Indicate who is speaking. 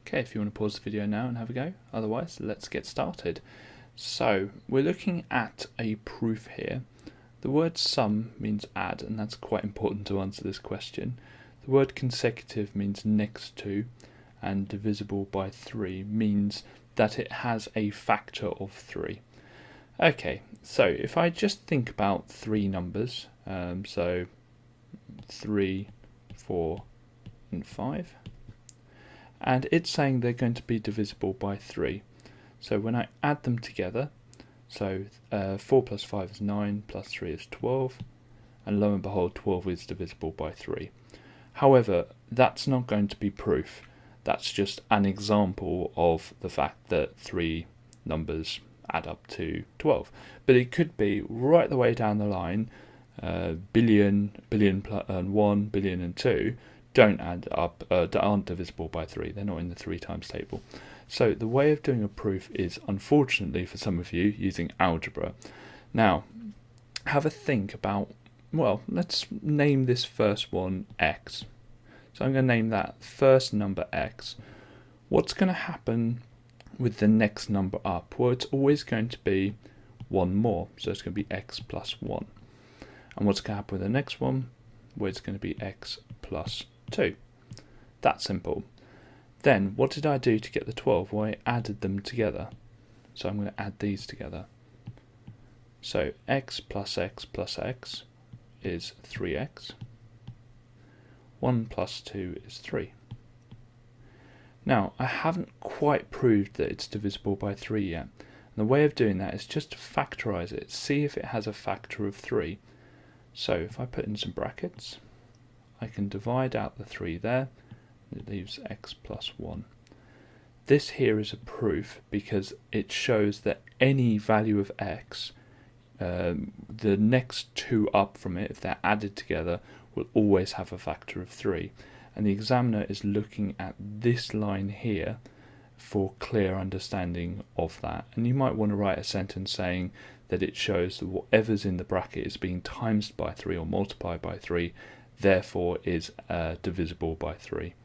Speaker 1: Okay, if you want to pause the video now and have a go, otherwise let's get started. So we're looking at a proof here. The word sum means add, and that's quite important to answer this question. The word consecutive means next to, and divisible by 3 means that it has a factor of 3. Okay, so if I just think about three numbers, so 3, 4 and 5, and it's saying they're going to be divisible by 3. So when I add them together, so 4 plus 5 is 9, plus 3 is 12, and lo and behold 12 is divisible by 3. However, that's not going to be proof. That's just an example of the fact that three numbers add up to 12. But it could be right the way down the line, billion, billion and 1, billion and 2 don't add up, aren't divisible by 3. They're not in the 3 times table. So the way of doing a proof is, unfortunately for some of you, using algebra. Now, have a think about, well, let's name this first one x. So I'm going to name that first number x. What's going to happen with the next number up? Well, it's always going to be one more, so it's going to be x plus 1. And what's going to happen with the next one? Well, it's going to be x plus 2. That's simple. Then, what did I do to get the 12? Well, I added them together. So I'm going to add these together. So x plus x plus x is 3x. 1 plus 2 is 3. Now, I haven't quite proved that it's divisible by 3 yet. And the way of doing that is just to factorise it, see if it has a factor of 3. So if I put in some brackets, I can divide out the 3 there, and it leaves x plus 1. This here is a proof because it shows that any value of x, the next 2 up from it, if they're added together, will always have a factor of 3. And the examiner is looking at this line here for clear understanding of that. And you might want to write a sentence saying that it shows that whatever's in the bracket is being times by 3 or multiplied by 3, therefore is divisible by 3.